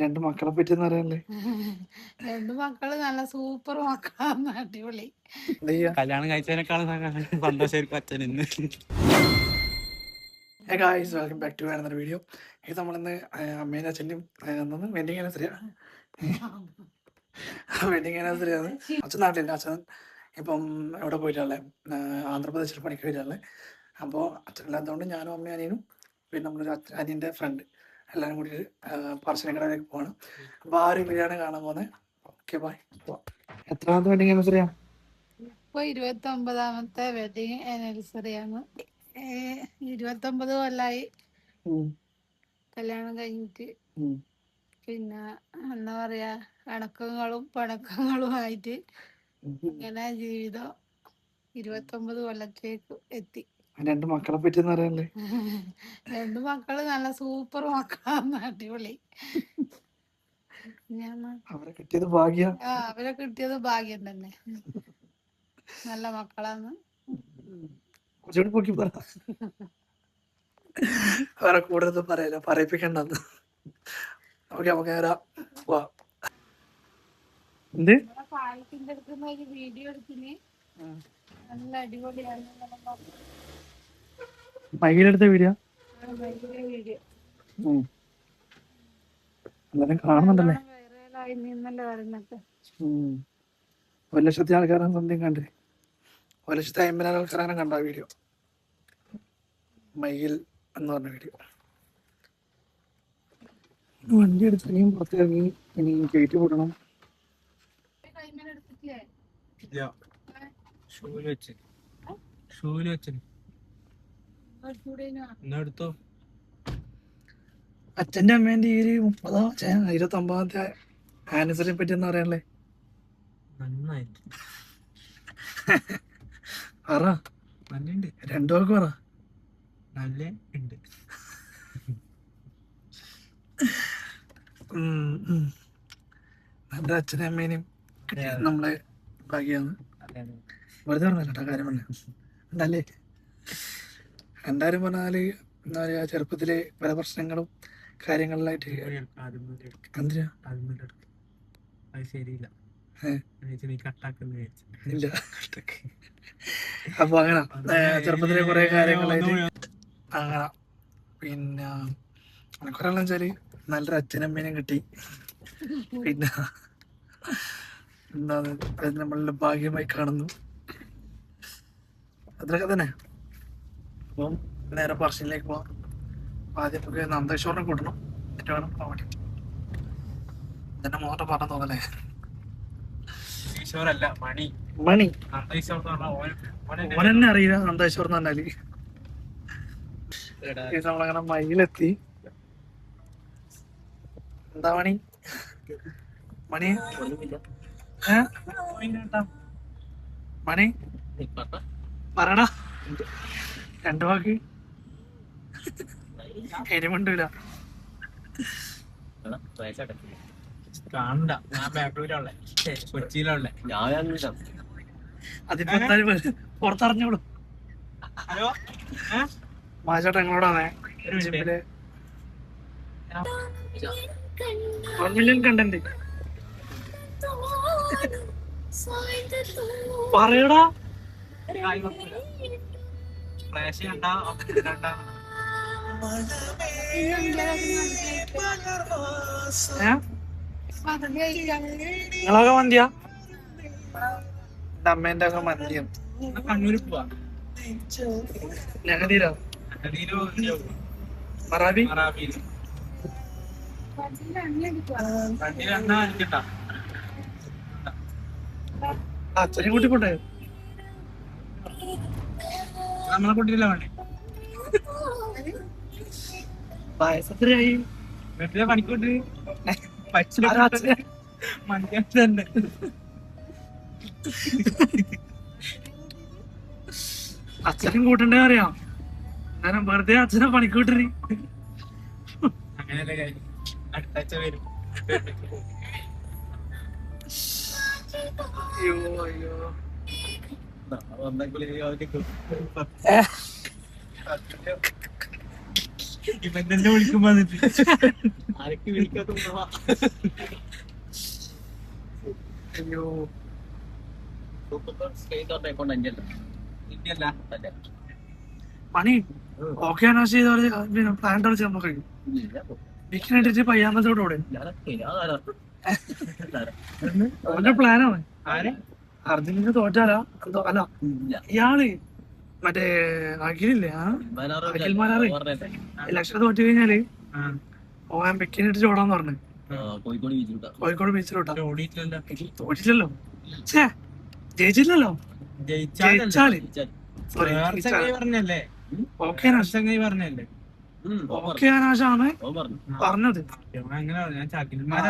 രണ്ട് മക്കളെ പറ്റിയെന്ന് പറയാനല്ലേ? രണ്ട് മക്കള് നല്ല സൂപ്പർ മക്കളാണ്, അടിപൊളി. കല്യാണം കഴിച്ചതിനേക്കാളും സന്തോഷമായിരിക്കും അച്ഛൻ ഇന്ന്. Hey guys, welcome back to another video. ഇത് നമ്മളിന്ന് അമ്മേൻ്റെ അച്ഛൻ്റെയും വെഡിങ് ആനിവേഴ്സറിയാണ്. വെഡിങ് ആനിവേഴ്സറിയാണ്. അച്ഛൻ നാട്ടിലില്ല. അച്ഛൻ ഇപ്പം എവിടെ പോയിട്ടുള്ളത്, ആന്ധ്രാപ്രദേശിൽ പണിക്ക് പോയിട്ടുള്ളത്. അപ്പോൾ അച്ഛനില്ലാത്തതുകൊണ്ട് ഞാനും അമ്മയും അനിയനും പിന്നെ നമ്മളൊരു അനിയൻ്റെ ഫ്രണ്ട് എല്ലാവരും കൂടി പറശ്ശിനിക്കടയിലേക്ക് പോകണം. അപ്പോൾ ആ ഒരു വീഡിയോയാണ് കാണാൻ പോകുന്നത്. Okay bye. എത്രാമത്തെ വെഡിങ് ആനിവേഴ്സറിയാണ്? ഇപ്പൊ 29ാമത്തെ വെഡിങ് ആനിവേഴ്സറിയാണ്. 29 കൊല്ലായി കല്യാണം കഴിഞ്ഞിട്ട്. പിന്നെ എന്താ പറയാ, ഇണക്കങ്ങളും പിണക്കങ്ങളും ആയിട്ട് ഇങ്ങനെ ജീവിതം 29 കൊല്ലത്തേക്ക് എത്തി. രണ്ട് മക്കളെ പറ്റിയെന്ന് പറയാനല്ലേ? രണ്ട് മക്കള് നല്ല സൂപ്പർ മക്കളാണ്, അടിപൊളി. അവരെ കിട്ടിയത് ഭാഗ്യം. അവരെ കിട്ടിയത് ഭാഗ്യം തന്നെ. നല്ല മക്കളാണ്. കുറച്ചുകൂടി പൊക്കി പറ, വേറെ കൂടുതൽ പറയല, പറയിപ്പിക്കണ്ടെന്ന്. ഓക്കെ, നമുക്ക് എന്ത് പാലത്തിന്റെ അടുത്തുനിന്ന് ഒരു വീഡിയോ എടുത്തിന്, നല്ല അടിപൊളിയാണ്. മൈലെടുത്ത വീഡിയോ വീഡിയോ എല്ലാരും കാണുന്നുണ്ടല്ലേ? വൈറലായി നിന്നല്ലേ പറയുന്നൊക്കെ. 1,00,000 ആൾക്കാരാണ് സന്ധ്യം കണ്ട്. 1,50,000 ആൾക്കാരാണ് കണ്ട വീഡിയോ. മയിൽ എന്ന് പറഞ്ഞ വീഡിയോ. വണ്ടി എടുത്തിറങ്ങിയും പുറത്തിറങ്ങി ഇനി ഗേറ്റ് കൂട്ടണം. അച്ഛൻ്റെ അമ്മേൻ്റെ ഈ ഒരു 29ാമത്തെ ആനിവേഴ്സറിയെ പറ്റി എന്താ പറയാനല്ലേ? പറ, രണ്ടു പേർക്ക് പറ. നല്ല ഉണ്ട്. എൻ്റെ അച്ഛനും അമ്മേനെയും നമ്മളെ ഭാഗ്യാണ്. വെറുതെ പറഞ്ഞല്ലോ കാര്യം പറഞ്ഞ എന്നല്ലേ. എന്തായാലും പറഞ്ഞാല് എന്താ പറയാ, ചെറുപ്പത്തിലെ പല പ്രശ്നങ്ങളും കാര്യങ്ങളിലായിട്ട് എന്തിനാ ശരിയില്ല ഇല്ല. അപ്പൊ അങ്ങനെ ചെറുപ്പത്തിലെ കുറെ കാര്യങ്ങളായിട്ട് അങ്ങനെ പിന്നെ കുറെല്ലാം വെച്ചാല് നല്ലൊരു അച്ഛനമ്മേനെയും കിട്ടി. പിന്നെ എന്താണ് അത് നമ്മളുടെ ഭാഗ്യമായി കാണുന്നു. അതൊക്കെ തന്നെ. അപ്പം നേരെ പറശ്ശിനിലേക്ക് പോവാം. ആദ്യം നമുക്ക് നന്ദേശ്വറിനെ കൂട്ടണം, എന്നിട്ട് വേണം പോവാൻ. എന്നെ മോട്ടം പറഞ്ഞ തോന്നലേ? മണി ഓനെന്നെ അറിയില്ല നന്ദേശ്വർ എന്ന് പറഞ്ഞാല്. നമ്മളങ്ങനെ മയിലെത്തി. എന്താ മണി മണി മണി പറടാ, രണ്ടു വാക്ക് എരിമുണ്ടില്ല. കാണണ്ട, ഞാൻ ബാംഗ്ലൂരുള്ള കൊച്ചിയിലുള്ള അതിപ്പോ എന്തായാലും പുറത്തറിഞ്ഞോളൂ. ഹലോ മാചേട്ടാ എങ്ങളോടാണേ ജിമ്മില് 1 മില്യൺ കണ്ടന്റ് പറയടാ. നിങ്ങളൊക്കെ മന്തിയാ? എന്റെ അമ്മേന്റെ ഒക്കെ മന്തിയാണ്. കണ്ണൂര് പോവാ. ഞങ്ങതീരോ മറാബി അച്ഛനെ കൂട്ടിക്കൊണ്ടേ നമ്മളെ കുട്ടിയില്ല വേണ്ടേ? വയസ്സെത്രയായി? വീട്ടിലെ പണിക്കൂട്ട് മന്തി തന്നെ. അച്ഛനും കൂട്ടണ്ടേ അറിയാം. ഞാൻ വെറുതെ അച്ഛനെ പണിക്കൂട്ടി. അങ്ങനെയല്ലേ കാര്യം. അടുത്താഴ്ച വരും. അയ്യോ അയ്യോ ഇവൻ തന്നെ വിളിക്കുമ്പോ വന്നിട്ട് ആരൊക്കെ വിളിക്കാത്ത അയ്യോ അക്കൗണ്ട് അഞ്ചല്ല ഇല്ല പണി ഓക്കെ അനാശ ചെയ്ത പ്ലാൻ കളിച്ച് നമുക്ക് കഴിയും വീക്കിനായിട്ട് പയ്യാമ്പലത്തോടെ ഓടെ അവന്റെ പ്ലാനാണ് ആരെ അർജന്റീന തോറ്റാലാ എന്തോ അല്ല ഇയാള് മറ്റേ അഖിലില്ലേ ആ അഖിൽ മാരാറ് ലക്ഷം തോറ്റു കഴിഞ്ഞാല് ഓൻ ബിക്കിനിട്ട് ചോടാന്ന് പറഞ്ഞു കോഴിക്കോട് ബീച്ചിലോട്ടാ കോഴിക്കോട് ബീച്ചിലോട്ടാ ഓടിയിട്ടില്ല തോറ്റില്ലല്ലോ ഛേ ജയിച്ചില്ലല്ലോ ജയിച്ചാല് സോറി പറഞ്ഞല്ലേ ഓക്കെ അനാശ പറഞ്ഞല്ലേ ഓക്കെ അനാശാണ് പറഞ്ഞത് അങ്ങനെ ഞാൻ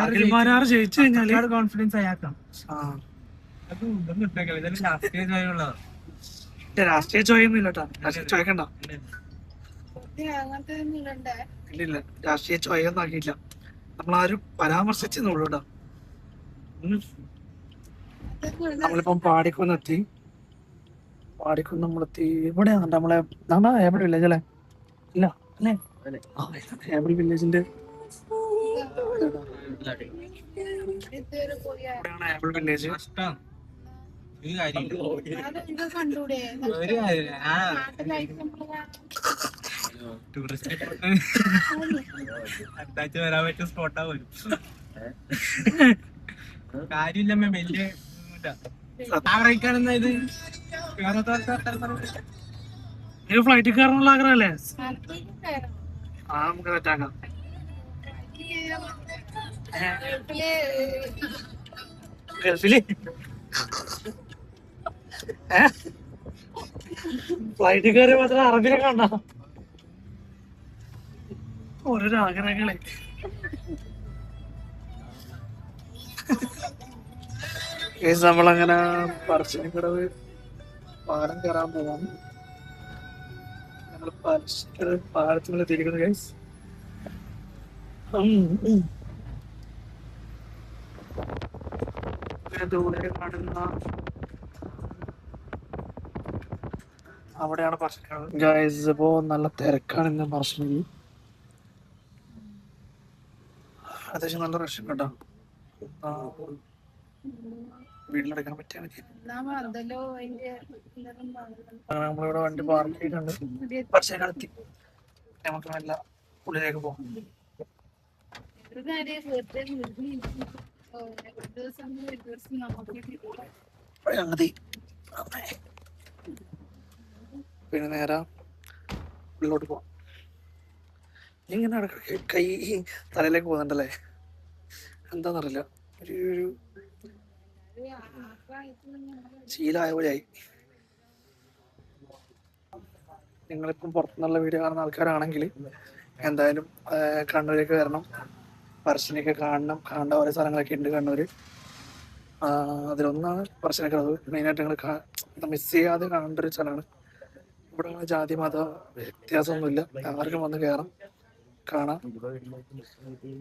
അഖിൽമാരാറ് ജയിച്ചു കഴിഞ്ഞാല് കോൺഫിഡൻസ് അയാക്കാം ആ അത് ഇതൊന്നും ഇട്ടേക്കല്ല ഇതെല്ലാം രാഷ്ട്രീയ ജയമുള്ളതാണ് രാഷ്ട്രീയ ചോയൊന്നും ഇല്ലട്ടാ രാഷ്ട്രീയ ചോയ്ക്കണ്ട അങ്ങനത്തെ ഒന്നും ഇടണ്ടേ. ഇല്ലില്ല രാഷ്ട്രീയ ചോയൊന്നും ആക്കിയില്ല നമ്മളാരും പരാമർശിച്ചെന്നുള്ളൂ കേട്ടോ അതൊക്കെ ഇടണ്ട. നമ്മളിപ്പം പാടിക്കുന്നെത്തി പാടിക്കുന്ന് നമ്മളെത്തി ഇവിടെയാണ് നമ്മളെ നമ്മ ഏബിൾ വില്ലേജ് അല്ലേ ഇല്ല അല്ലേ ഏബിൾ വില്ലേജിന്റെ ഇതുവരെ പോയാ ഇവിടെയാണ് ഏബിൾ വില്ലേജ് നഷ്ടം ഒരു കാര്യമില്ല അതെന്തോ കണ്ടൂടെ ഒരു കാര്യമില്ല നാട്ടിലായിട്ട് നമ്മള് ടൂറിസ്റ്റ് അടുത്താഴ്ച വരാൻ പറ്റിയ സ്പോട്ടാ പോലും കാര്യമില്ലമ്മ വലിയ ആഗ്രഹിക്കാണെന്ന ഇത് നീ ഫ്ലൈറ്റിൽ കയറാനുള്ള ആഗ്രഹമല്ലേ നാട്ടിലേക്ക് കയറണം. ആ നമുക്ക് സെറ്റാക്കാം ഗൾഫില് ഗൾഫില് ഫ്ലൈറ്റിൽ കയറി മാത്രം അറബിനെ കണ്ട ഓരോരോ ആഗ്രഹങ്ങളെ നമ്മളങ്ങനെ പറശ്ശിനിക്കടവ് പാലം കയറാൻ പോവാം ഞങ്ങൾ പറശ്ശിനിക്കടവ് പാലത്തിനുള്ള തിരിക്കുന്നു ഗൈസ് ദൂരെ കാണുന്ന അവിടെയാണ് പറശ്ശിനിക്കടവ് ഗൈസ് ഇപ്പോ നല്ല തിരക്കാണ് ഇന്ന് പറശ്ശിനി അത്യാവശ്യം നല്ല റഷ് കേട്ടോ വീട്ടിലെടുക്കാൻ പറ്റിയാൽ മതി അതല്ലോ അതിന്റെ ഇതൊന്നും പാടില്ല. നമ്മളിവിടെ വണ്ടി പാർക്ക് ചെയ്തിട്ടുണ്ട് പക്ഷേ കളത്തി നമുക്ക് നല്ല ഉള്ളിലേക്ക് പോകാം ഒരു കാര്യം വെറുതെ വീട്ടിൽ ഒരു ദിവസം നമുക്ക് മതി പിന്നെ നേരെ ഉള്ളിലോട്ട് പോവാം ഇങ്ങനെ കൈ തലയിലേക്ക് പോകുന്നുണ്ടല്ലേ എന്താന്നറിയില്ല ഒരു ശീലമായ പോലെയായി നിങ്ങളിപ്പം പുറത്തുനിന്നുള്ള വീഡിയോ കാണുന്ന ആൾക്കാരാണെങ്കിൽ എന്തായാലും കണ്ണൂരേക്ക് വരണം പറശ്ശിനിയൊക്കെ കാണേണ്ട ഓരോ സ്ഥലങ്ങളൊക്കെ ഉണ്ട് കണ്ണൂര് അതിലൊന്നാണ് പറശ്ശിനിക്കടവ് മെയിനായിട്ട് നിങ്ങൾ മിസ് ചെയ്യാതെ കാണേണ്ട ഒരു സ്ഥലമാണ് ഇവിടെ ജാതി മത വ്യത്യാസമൊന്നുമില്ല ആർക്കും വന്ന് കയറാം കാണാം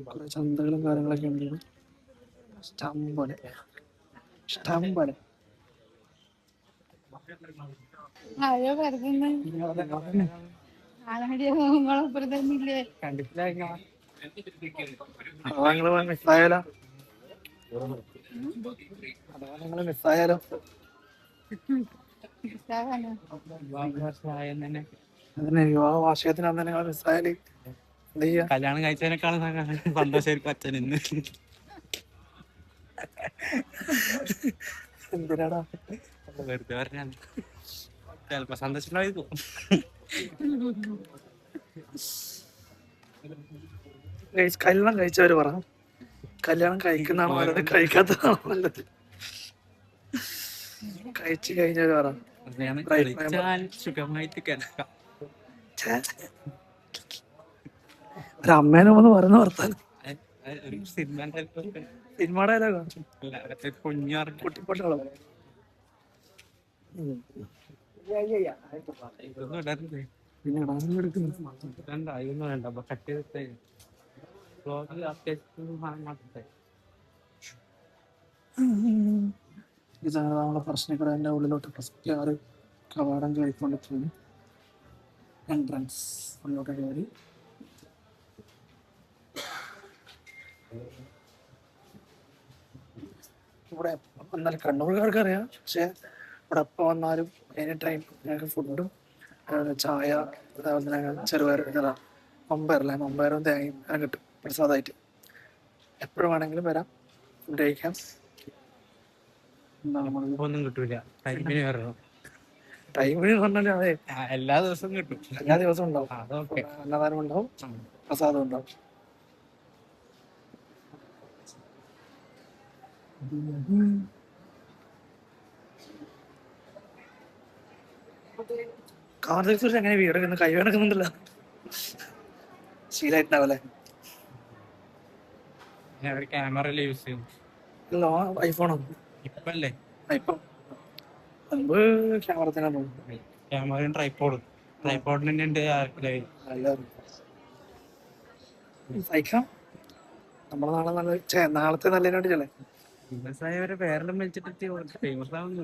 കുറെ ചന്തകളും കാര്യങ്ങളൊക്കെ ഉണ്ട് ഇഷ്ടം പോലെ ആരോ പറയുന്ന ആനടിയങ്ങളൊപ്പം തന്നില്ലേ നിങ്ങള് മിസ്സായാലോ നിങ്ങള് മിസ്സായാലോ അതിന് വിവാഹ വാർഷികത്തിന് അന്ന് നിങ്ങൾ മിസ്സായാല് എന്ത് ചെയ്യാ കല്യാണം കഴിച്ചതിനേക്കാളും സന്തോഷമായിരിക്കും അച്ഛൻ ഇന്ന് എന്തിനാടാ വെറുതെ പറഞ്ഞാണ് ചിലപ്പോ സന്തോഷമായിരിക്കും കല്യാണം കഴിച്ചവര് പറ കല്യാണം കഴിക്കുന്നതാണോ നല്ലത് കഴിക്കാത്തതാണോ നല്ലത് കഴിച്ചു കഴിഞ്ഞവര് പറ സുഖമായിട്ട് കിടക്കാം ഒരു അമ്മേനെ ഒന്ന് പറയുന്ന വർത്താനം സിനിമ സിനിമയുടെ ഡയലോഗാ കുഞ്ഞാറ് കുട്ടിപ്പൊട്ടാളോ ഇതൊന്നും ഇടരുത് പിന്നെ ഇടാനും എടുക്കുന്നു ഇതൊന്നും വേണ്ട അപ്പൊ കട്ട് ചെയ്തിട്ടേ ബ്ലോഗിൽ അത്യാവശ്യം മാറ്റത്തെ ഇതാണ് നമ്മളെ പ്രശ്നക്കടന്റെ ഉള്ളിലോട്ട് ഫസ്റ്റ് ആറ് കവാടം കയറിക്കൊണ്ടെത്തുന്നു എൻട്രൻസ് ഉള്ളിലോട്ട് കയറി ഇവിടെ എപ്പോൾ വന്നാലും കണ്ണൂർക്കാർക്ക് അറിയാം, പക്ഷേ ഇവിടെ എപ്പോൾ വന്നാലും എനി ടൈം ഞങ്ങൾക്ക് ഫുഡും ചായ അതേപോലെ തന്നെ ചെറുപയർ ഇതാ മമ്പയറല്ലേ, മമ്പയറും തേങ്ങയും അങ്ങനെ കിട്ടും പ്രസാദമായിട്ട്. എപ്പോഴും വേണമെങ്കിലും വരാം, ഫുഡ് കഴിക്കാം. ഒന്നും കിട്ടൂല, ടൈമിന് വരണം. ടൈമിന് പറഞ്ഞാൽ അതെ, എല്ലാ ദിവസവും കിട്ടും. എല്ലാ ദിവസവും ഉണ്ടാവും. അതൊക്കെ അന്നദാനം ഉണ്ടാവും, പ്രസാദം ഉണ്ടാവും. കാർത്തിക് സുരേഷ് എങ്ങനെ വീടൊക്കെ കൈ കിടക്കുന്നുണ്ടല്ലോ, ശീലമായിട്ടുണ്ടാവല്ലേ? ക്യാമറയിൽ യൂസ് ചെയ്യും. അല്ലോ ഐഫോണോ ഇപ്പല്ലേ ഇപ്പം മുമ്പ് ക്യാമറ തന്നെ തോന്നുന്നു. ക്യാമറയും ട്രൈപ്പോഡിന് തന്നെ ഉണ്ട്. സഹിക്കാം, നമ്മളെ നാളെ നല്ല നാളത്തെ നല്ലതിനോട്ട് ചെല്ലേ. ഫേമസ് ആയവരെ പേരെല്ലാം വെച്ചിട്ട് ഫേമസ് ആവുന്നു.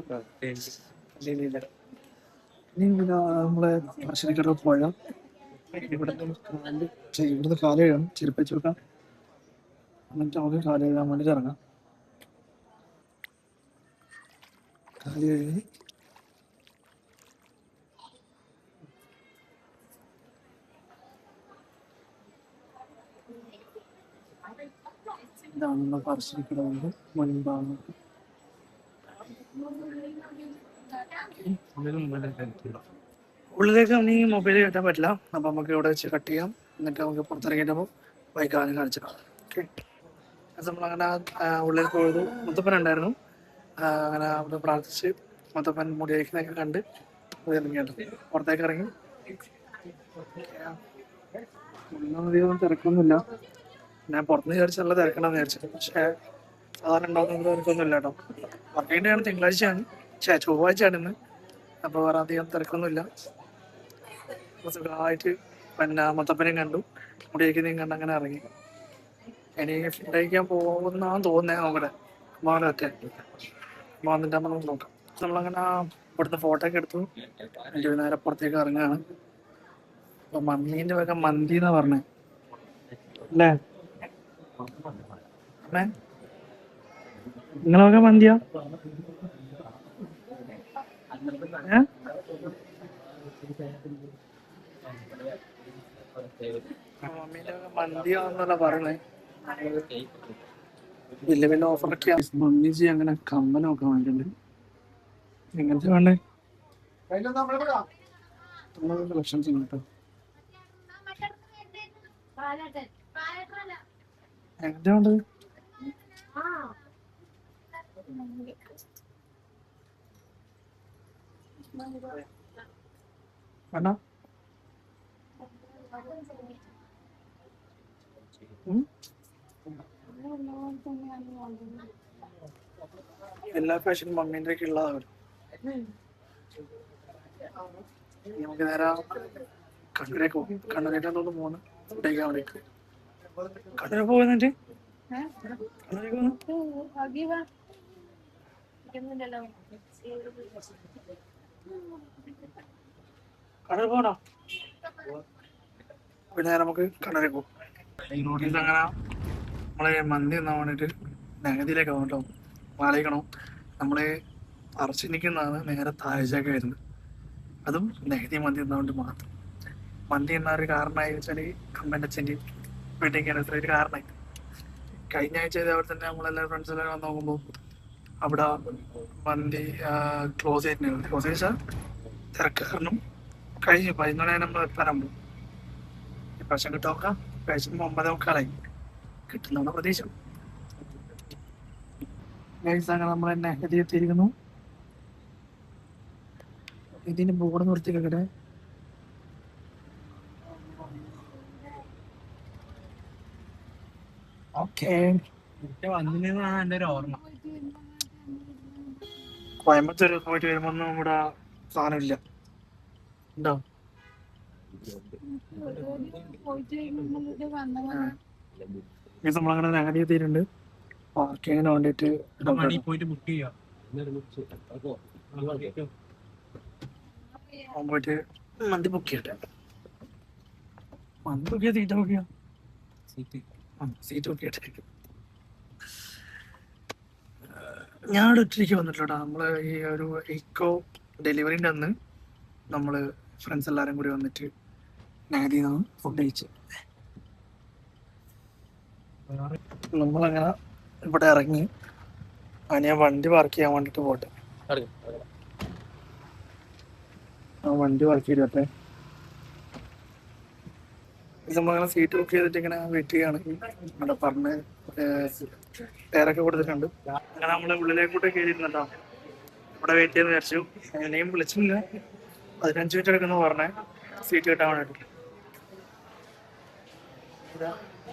ഇല്ല ഇനി പിന്നെ നമ്മളെ പറശ്ശിനിക്കട പുഴ, ഇവിടുന്ന് കാല് കഴുകണം, ചെരുപ്പ് വെച്ച് വെക്കാം, എന്നിട്ട് നമുക്ക് കാല് കഴുകാൻ വേണ്ടിയിട്ട് ഇറങ്ങാം. കാല് കഴുകി ഇതാണ് നമ്മൾ പറശ്ശിനിക്കട കൊണ്ട് മുൻഭാഗം. ഉള്ളിലേക്ക് നീ മൊബൈൽ കയറ്റാൻ പറ്റില്ല, അപ്പം നമുക്ക് ഇവിടെ വെച്ച് കട്ട് ചെയ്യാം. എന്നിട്ട് നമുക്ക് പുറത്തിറങ്ങിയിട്ടപ്പോൾ ബൈക്കാണ് കാണിച്ചിട്ട്. ഓക്കെ, അത് നമ്മളങ്ങനെ ഉള്ളിൽ പോയത് മുത്തപ്പൻ ഉണ്ടായിരുന്നു. അങ്ങനെ അവിടെ പ്രാർത്ഥിച്ച് മുത്തപ്പൻ മുടി അയക്കുന്നതൊക്കെ കണ്ട് ഇറങ്ങിയിട്ട് പുറത്തേക്ക് ഇറങ്ങി. ഉള്ളിലധികം തിരക്കൊന്നുമില്ല. ഞാൻ പുറത്തുനിന്ന് വിചാരിച്ച് നല്ല തിരക്കണമെന്ന് വിചാരിച്ചു, പക്ഷേ സാധാരണ ഉണ്ടാകുന്നത് എനിക്കൊന്നുമില്ല കേട്ടോ. വർക്കിംഗ് ഡേ ആണ്, തിങ്കളാഴ്ചയാണ്, ചൊവ്വാഴ്ചയാണ് ഇന്ന്. അപ്പോൾ വേറെ അധികം തിരക്കൊന്നുമില്ല. സുഖമായിട്ട് പിന്നെ മുത്തപ്പനെയും കണ്ടു, മുടിയേക്കുന്നതും കണ്ട് അങ്ങനെ ഇറങ്ങി. ഇനി ഫുഡ് കഴിക്കാൻ പോകുന്നാന്ന് തോന്നുന്നേ, നോക്കട്ടെ മോനൊക്കെ വന്നിട്ട് നമ്മൾ നോക്കാം. നമ്മളങ്ങനെ ഇവിടുത്തെ ഫോട്ടോ ഒക്കെ എടുത്തു, എൻ്റെ നേരെ പുറത്തേക്ക് ഇറങ്ങുകയാണ്. അപ്പോൾ മന്തിൻ്റെ വക മന്തി എന്നാ പറഞ്ഞേ അല്ലേ? നിങ്ങളെ വക മന്തിയാ? മമ്മീൻ്റെ വക മന്തിയാന്നല്ല പറഞ്ഞേ. വലിയ വലിയ ഓഫറൊക്കെ മമ്മീജി അങ്ങനെ കമ്മലൊക്കെ വാങ്ങിയിട്ടുണ്ട്. എങ്ങനത്തെ വേണ്ടേ? കളക്ഷൻസ് ഉണ്ട് കേട്ടോ. എങ്ങനത്തെ വേണ്ടത്? വേണ്ട, എല്ലാ ഫാഷനും മമ്മീൻ്റെ ഒക്കെ ഉള്ളതാണ്. നമുക്ക് നേരെ കണ്ണൂരേക്ക് പോകും. കണ്ണൂരേക്കാണ് തോന്നുന്നു പോകുന്നത് ഫുഡ് കഴിക്കാൻ വേണ്ടിയിട്ട്. കണ്ണൂർ പോകുന്നിട്ട് കണ്ണൂരേക്ക് പോകുന്നു. കണ്ണൂർ പോകണോ? പിന്നെ നേരെ നമുക്ക് കണ്ണൂരേക്ക് പോകും. ഈ റോഡിൽ അങ്ങനെ നമ്മളെ മന്തി എന്നാൻ വേണ്ടിയിട്ട് നഗതിയിലേക്ക് ആവും കേട്ടോ. ആലോചിക്കണം, നമ്മൾ പറശ്ശിനിക്കുന്നതാണ് നേരെ താഴ്ചയൊക്കെ വരുന്നത്, അതും നെഹദി മന്തി എന്നതുകൊണ്ട് മാത്രം. മന്തി എന്ന ഒരു കാരണമായി വെച്ചാൽ അമ്മേൻ്റെ അച്ഛൻ്റെയും വെഡിങ് ആനിവേഴ്സറി ഒരു കാരണമായി. കഴിഞ്ഞ ആഴ്ച ഇതേപോലെ തന്നെ നമ്മളെല്ലാവരും ഫ്രണ്ട്സെല്ലാം വന്ന് നോക്കുമ്പോൾ അവിടെ മന്തി ക്ലോസ് ചെയ്തിട്ടുണ്ടായിരുന്നു. ക്ലോസ് ചെയ്താൽ തിരക്ക് കാരണം കഴിഞ്ഞു 11 നമ്മൾ എത്താനാകുമ്പോൾ. ഇപ്രാവശ്യം കിട്ടുമോക്കാം, ഇപ്രാവശ്യം 9:15 കിട്ടുന്നതാണ് പ്രതീക്ഷ. അങ്ങനെ നമ്മൾ നെഹദി എത്തിയിരിക്കുന്നു. ഇതിന് ബോർഡ് നിർത്തി കേട്ടെ. ഓക്കെ, വന്നില്ലെന്നാണ് എൻ്റെ ഒരു ഓർമ്മ. കോയമ്പത്തൂർ പോയിട്ട് വരുമ്പോ ഒന്നും ഇവിടെ സാധനമില്ല ഉണ്ടോ? നമ്മളങ്ങനെ നെഹദി എത്തിയിട്ടുണ്ട്. പാർക്കിങ്ങിന് വേണ്ടിയിട്ട് പോയിട്ട് ബുക്ക് ചെയ്യാം. പോയിട്ട് മന്തി ബുക്ക് ചെയ്യട്ടെ. മന്തി ബുക്ക് ചെയ്യാം, സീറ്റ് ബുക്ക് ചെയ്യാം, സീറ്റ് ബുക്ക് ചെയ്യട്ടെ. ഞാൻ ഒറ്റയ്ക്ക് വന്നിട്ടില്ല. നമ്മള് ഈ ഒരു ഇക്കോ ഡെലിവറിൻ്റെ അന്ന് നമ്മള് ഫ്രണ്ട്സ് എല്ലാവരും കൂടി വന്നിട്ട് നഗതിയിൽ നിന്ന് ഫുഡ് കഴിച്ച് നമ്മളങ്ങനെ ഇവിടെ ഇറങ്ങി. ഞാൻ വണ്ടി പാർക്ക് ചെയ്യാൻ വേണ്ടിട്ട് പോട്ടെ. ആ വണ്ടി പാർക്ക് ചെയ്തോട്ടെ. നമ്മളങ്ങനെ സീറ്റ് ബുക്ക് ചെയ്തിട്ട് ഇങ്ങനെ വെയിറ്റ് ചെയ്യാണ്. ഇവിടെ പറഞ്ഞ് പേരൊക്കെ കൊടുത്തിട്ടുണ്ട്. അങ്ങനെ നമ്മള് ഉള്ളിലേക്കൂട്ട് കയറിയിരുന്നല്ലോ. ഇവിടെ വെയിറ്റ് ചെയ്ത് വിചാരിച്ചു. എന്നെയും വിളിച്ചില്ല. 15 മിനിറ്റ് എടുക്കുന്നു പറഞ്ഞേ സീറ്റ് കിട്ടാൻ വേണ്ടിട്ട്.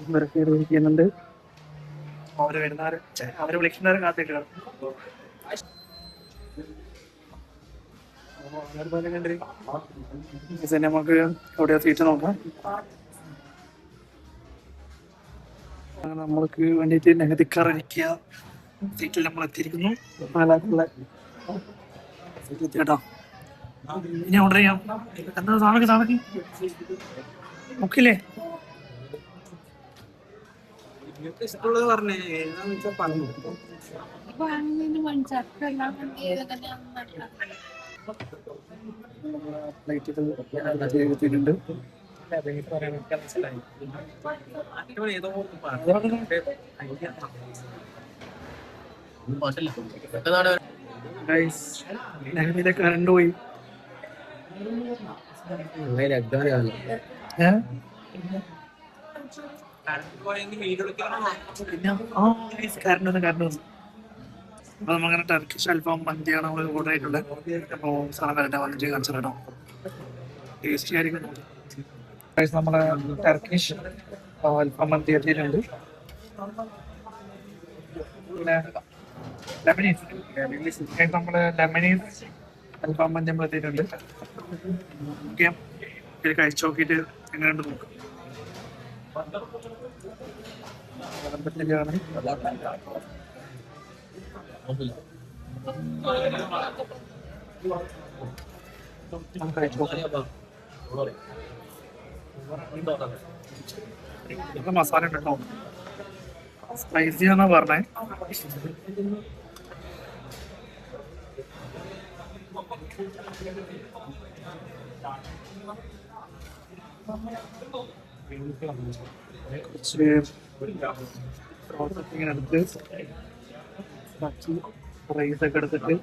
ഇവരൊക്കെ ഇരിക്കുന്നുണ്ട്. അവര് വരുന്നവര് അവര് വിളിക്കുന്നവരെ കാത്തിട്ടാണ്. നമുക്ക് എവിടെയാ സീറ്റ് നോക്കാം. നമ്മൾക്ക് വേണ്ടിയിട്ട് നെഗതിക്കാറിരിക്കുക സീറ്റിൽ നമ്മൾ എത്തിയിരിക്കുന്നു. സീറ്റ് എത്തി കേട്ടോ. ഇനി ഓർഡർ ചെയ്യാം. എന്താ സാധനം മുക്കില്ലേ? എത്തിയിട്ടുണ്ട്. കറണ്ട് പോയി. അപ്പൊ നമ്മങ്ങനെ ടർക്കിഷ് അൽഫാം മന്തിയാണ് നമ്മൾ ഓർഡർ ആയിട്ടുള്ളത്. അപ്പൊ സാധനം വരട്ടെ, വന്നിട്ട് കാണിച്ചു കേട്ടോ. ടേസ്റ്റി ആയിരിക്കും. നമ്മളെ ടർക്കിഷ് അൽഫാം മന്തി എത്തിയിട്ടുണ്ട്. പിന്നെ നമ്മള് ലെമനീസ് അൽഫാം മന്തി നമ്മൾ എത്തിയിട്ടുണ്ട്. ഓക്കെ, ഇത് കഴിച്ചു നോക്കിയിട്ട് എങ്ങനെയുണ്ട് നോക്കാം. മസാല ഉണ്ടോ? സ്പൈസി ആണെന്നാ പറഞ്ഞേ. കുറച്ച് ഇങ്ങനെ എടുത്ത് റൈസൊക്കെ എടുത്തിട്ട്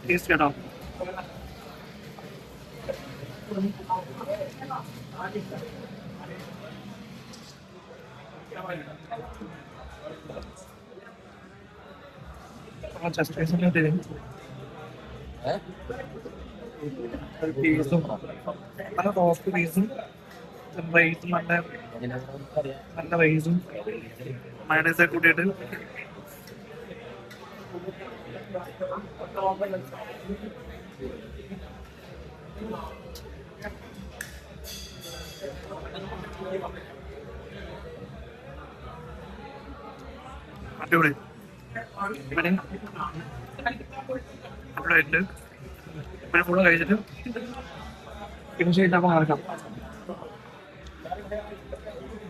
ടേസ്റ്റ് കേട്ടോ. പീസും നല്ല റോസ്റ്റ് പീസും റൈസും നല്ല റൈസും മയണൈസൊക്കെ കൂട്ടിയിട്ട് അടിപൊളി. അടിപൊളിയായിട്ടുണ്ട്. പിന്നെ ഫുള്ള് കഴിച്ചിട്ട് ഫിനിഷ് ചെയ്തിട്ട് നടക്കാം.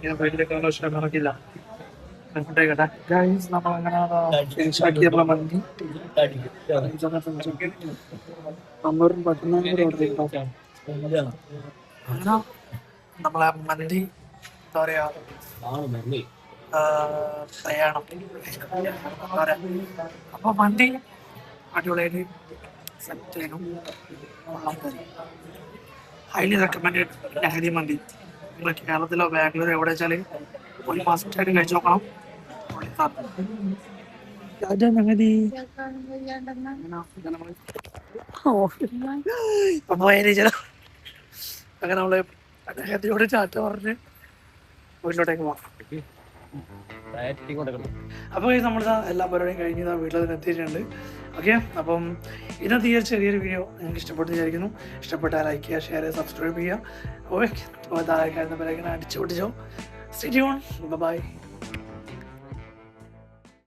ഞാൻ വീട്ടിലേക്കുള്ള ഇഷ്ടം നടക്കില്ല. ഫുഡായിക്കട്ടെ ഗൈസ്. നമ്മളങ്ങനെ ഫിനിഷ് ആക്കിയപ്പോൾ മന്തി അമ്മൂരും പറ്റുന്ന ഓർഡർ ചെയ്തിട്ടുണ്ടാവും. അങ്ങനെ നമ്മളെ മന്തി എന്താ പറയാ തയ്യാറാണ്. അപ്പൊ മന്തി അടിപൊളിയായിട്ട് സെറ്റ് ചെയ്യണം. ഹൈലി റെക്കമെൻഡഡ് ലഹരി മന്തി. നമ്മുടെ കേരളത്തിലോ ബാംഗ്ലൂരോ എവിടെ വെച്ചാൽ ഒരു ഫസ്റ്റായിട്ട് കഴിച്ചു നോക്കണം. അങ്ങനെ നമ്മള് അദ്ദേഹത്തിനോട് ചാറ്റ പറഞ്ഞ് വീട്ടിലോട്ടേക്ക് പോകാം. അപ്പോൾ നമ്മൾ എല്ലാ പരിപാടിയും കഴിഞ്ഞ് വീട്ടിൽ എത്തിയിട്ടുണ്ട്. ഓക്കെ, അപ്പം ഇന്നത്തെ ഈ ചെറിയൊരു വീഡിയോ നിങ്ങൾക്ക് ഇഷ്ടപ്പെട്ടു വിചാരിക്കുന്നു. ഇഷ്ടപ്പെട്ടാൽ ലൈക്ക് ചെയ്യുക, ഷെയർ ചെയ്യുക, സബ്സ്ക്രൈബ് ചെയ്യുക. ഓക്കെ, താഴെ കാര്യ അടിച്ചു പൊട്ടിച്ചോ. Stay tune. ബൈ.